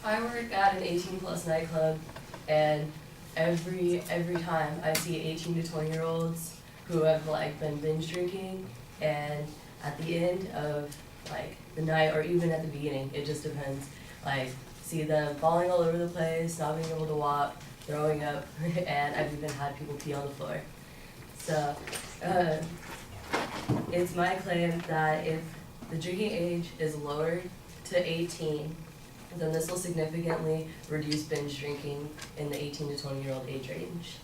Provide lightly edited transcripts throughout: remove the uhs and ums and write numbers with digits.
I work at an 18-plus nightclub, and every time I see 18 to 20-year-olds who have like been binge drinking, and at the end of like the night or even at the beginning, it just depends. Like see them falling all over the place, not being able to walk, throwing up, and I've even had people pee on the floor. So it's my claim that if the drinking age is lowered to 18, then this will significantly reduce binge drinking in the 18 to 20-year-old age range.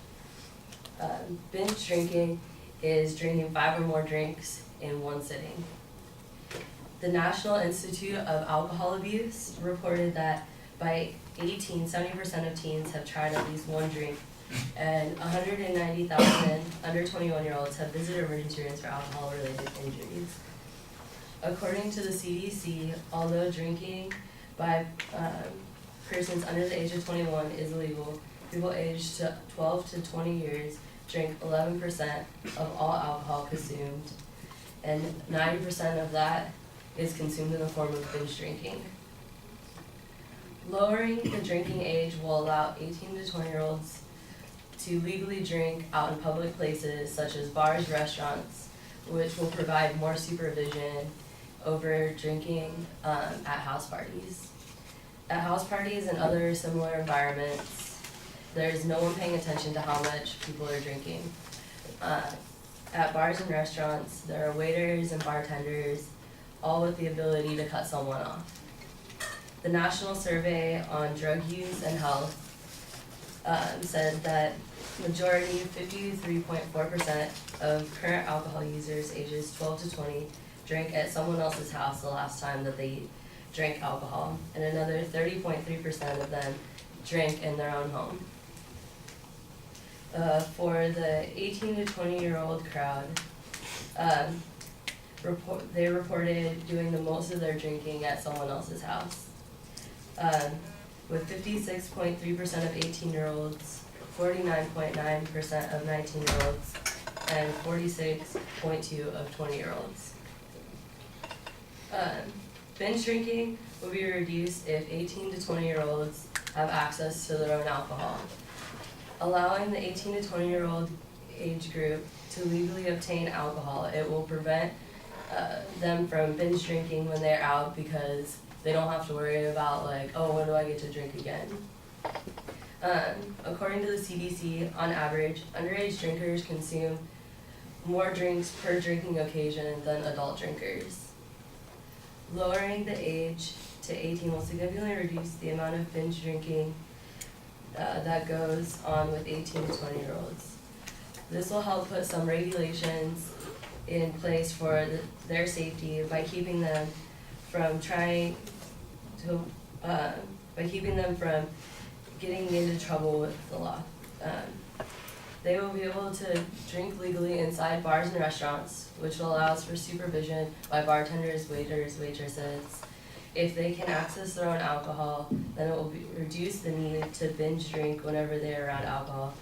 Binge drinking is drinking 5 or more drinks in one sitting. The National Institute of Alcohol Abuse reported that by 18, 70% of teens have tried at least one drink, and 190,000 under 21-year-olds have visited emergency rooms for alcohol-related injuries. According to the CDC, although drinking by persons under the age of 21 is illegal, people aged 12 to 20 years drink 11% of all alcohol consumed, and 90% of that is consumed in the form of binge drinking. Lowering the drinking age will allow 18 to 20-year-olds to legally drink out in public places such as bars, restaurants, which will provide more supervision over drinking at house parties. At house parties and other similar environments, there's no one paying attention to how much people are drinking. At bars and restaurants, there are waiters and bartenders, all with the ability to cut someone off. The National Survey on Drug Use and Health said that majority, 53.4% of current alcohol users ages 12 to 20 drank at someone else's house the last time that they drank alcohol, and another 30.3% of them drank in their own home. For the 18 to 20-year-old crowd, they reported doing the most of their drinking at someone else's house. With 56.3% of 18-year-olds, 49.9% of 19-year-olds, and 46.2% of 20-year-olds. Binge drinking will be reduced if 18 to 20-year-olds have access to their own alcohol. Allowing the 18 to 20-year-old age group to legally obtain alcohol, it will prevent them from binge drinking when they're out, because they don't have to worry about like, oh, when do I get to drink again? According to the CDC, on average, underage drinkers consume more drinks per drinking occasion than adult drinkers. Lowering the age to 18 will significantly reduce the amount of binge drinking that goes on with 18 to 20-year-olds. This will help put some regulations in place for their safety by keeping them from getting into trouble with the law. They will be able to drink legally inside bars and restaurants, which allows for supervision by bartenders, waiters, waitresses. If they can access their own alcohol, then it will reduce the need to binge drink whenever they are around alcohol,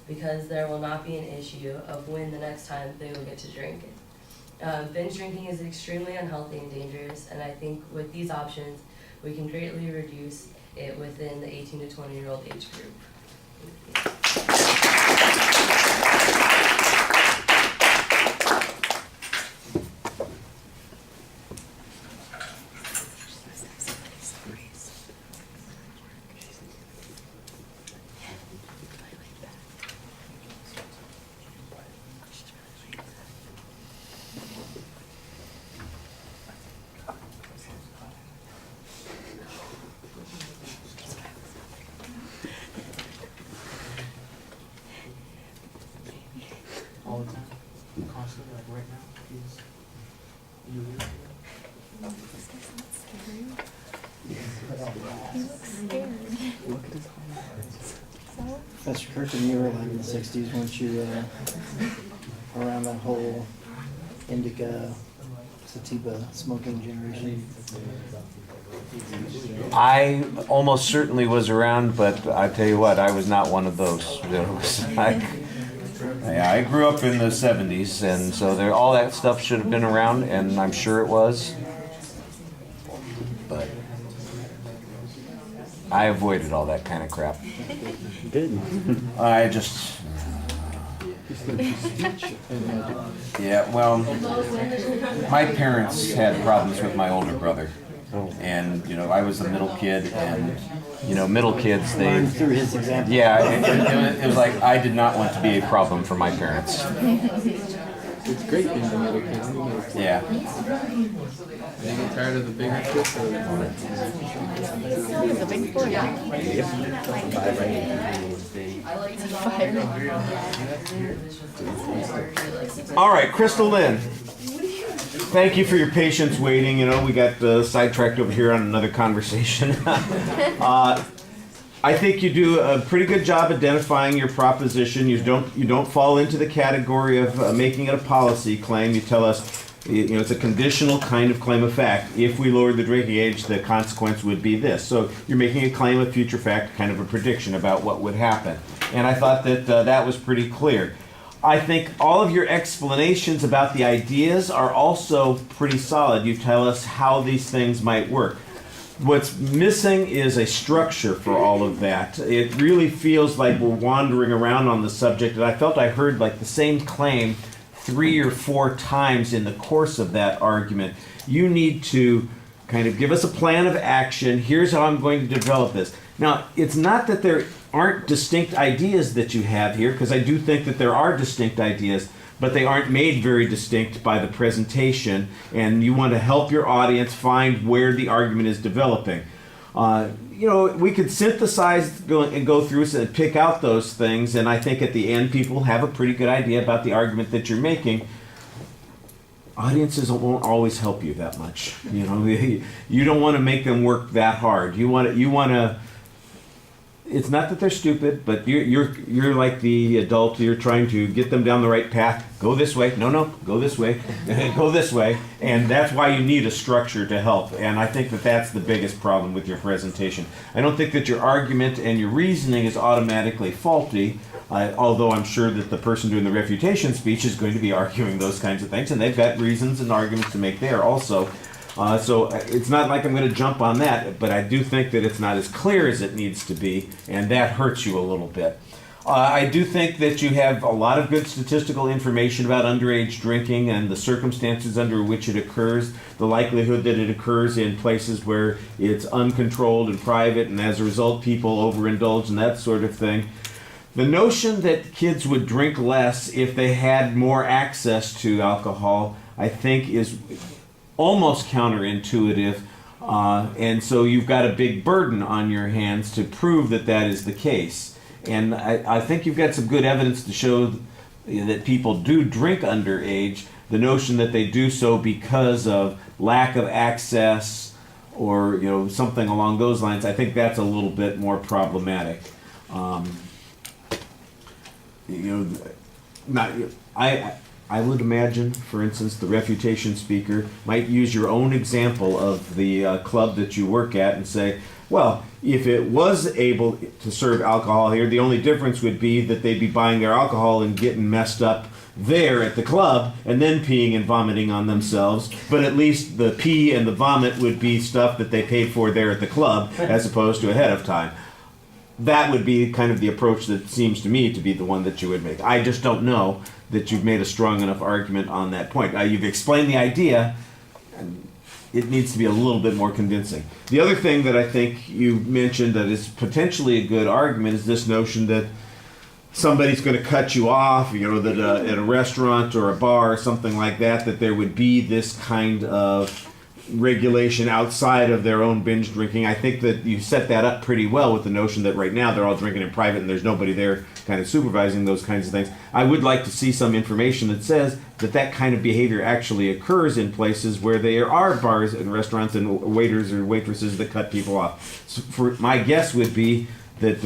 because there will not be an issue of when the next time they will get to drink it. Binge drinking is extremely unhealthy and dangerous, and I think with these options, we can greatly reduce it within the 18 to 20-year-old age group. All the time? Constantly, like right now? You This guy's not scared. He looks scared. look at his whole So? That's Kirk, and you were like in the 60s, weren't you, around that whole indica, sativa smoking generation? I almost certainly was around, but I tell you what, I was not one of those. It was like, yeah, I grew up in the 70s, and so there, all that stuff should have been around, and I'm sure it was. But I avoided all that kind of crap. Good. I just, yeah, well, my parents had problems with my older brother. And, you know, I was the middle kid, and, you know, middle kids, they, Learn through his example. yeah, it was like I did not want to be a problem for my parents. It's great being the middle kid. Yeah. You get tired of the bigger kids. It's a big boy. All right, Crystalyn. Thank you for your patience waiting. You know, we got sidetracked over here on another conversation. I think you do a pretty good job identifying your proposition. You don't fall into the category of making it a policy claim. You tell us, you know, it's a conditional kind of claim of fact. If we lowered the drinking age, the consequence would be this. So you're making a claim of future fact, kind of a prediction about what would happen. And I thought that that was pretty clear. I think all of your explanations about the ideas are also pretty solid. You tell us how these things might work. What's missing is a structure for all of that. It really feels like we're wandering around on the subject, and I felt I heard like the same claim 3 or 4 times in the course of that argument. You need to kind of give us a plan of action. Here's how I'm going to develop this. Now, it's not that there aren't distinct ideas that you have here, because I do think that there are distinct ideas, but they aren't made very distinct by the presentation, and you want to help your audience find where the argument is developing. You know, we could synthesize and go through and pick out those things, and I think at the end people have a pretty good idea about the argument that you're making. Audiences won't always help you that much. You know, you don't want to make them work that hard. You want to. It's not that they're stupid, but you're like the adult. You're trying to get them down the right path. Go this way. No, go this way. Go this way. And that's why you need a structure to help. And I think that that's the biggest problem with your presentation. I don't think that your argument and your reasoning is automatically faulty, although I'm sure that the person doing the refutation speech is going to be arguing those kinds of things, and they've got reasons and arguments to make there also. So it's not like I'm going to jump on that, but I do think that it's not as clear as it needs to be, and that hurts you a little bit. I do think that you have a lot of good statistical information about underage drinking and the circumstances under which it occurs, the likelihood that it occurs in places where it's uncontrolled and private, and as a result people overindulge and that sort of thing. The notion that kids would drink less if they had more access to alcohol, I think, is almost counterintuitive, and so you've got a big burden on your hands to prove that that is the case. And I think you've got some good evidence to show that people do drink underage. The notion that they do so because of lack of access or, you know, something along those lines, I think that's a little bit more problematic. I would imagine, for instance, the refutation speaker might use your own example of the club that you work at and say, well, if it was able to serve alcohol here, the only difference would be that they'd be buying their alcohol and getting messed up there at the club and then peeing and vomiting on themselves, but at least the pee and the vomit would be stuff that they paid for there at the club as opposed to ahead of time. That would be kind of the approach that seems to me to be the one that you would make. I just don't know that you've made a strong enough argument on that point. You've explained the idea, and it needs to be a little bit more convincing. The other thing that I think you mentioned that is potentially a good argument is this notion that somebody's going to cut you off, you know, that at a restaurant or a bar or something like that, that there would be this kind of regulation outside of their own binge drinking. I think that you set that up pretty well with the notion that right now they're all drinking in private and there's nobody there kind of supervising those kinds of things. I would like to see some information that says that that kind of behavior actually occurs in places where there are bars and restaurants and waiters or waitresses that cut people off. So my guess would be that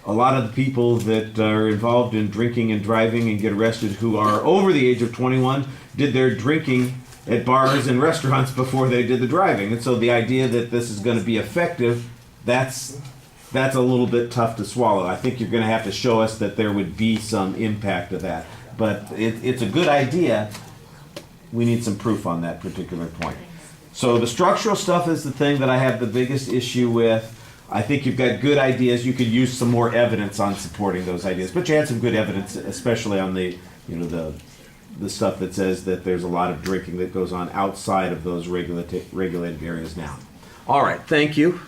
a lot of the people that are involved in drinking and driving and get arrested who are over the age of 21 did their drinking at bars and restaurants before they did the driving. And so the idea that this is going to be effective, that's a little bit tough to swallow. I think you're going to have to show us that there would be some impact of that. But it's a good idea. We need some proof on that particular point. So the structural stuff is the thing that I have the biggest issue with. I think you've got good ideas. You could use some more evidence on supporting those ideas, but you had some good evidence, especially on the, you know, the stuff that says that there's a lot of drinking that goes on outside of those regulated areas now. All right, thank you.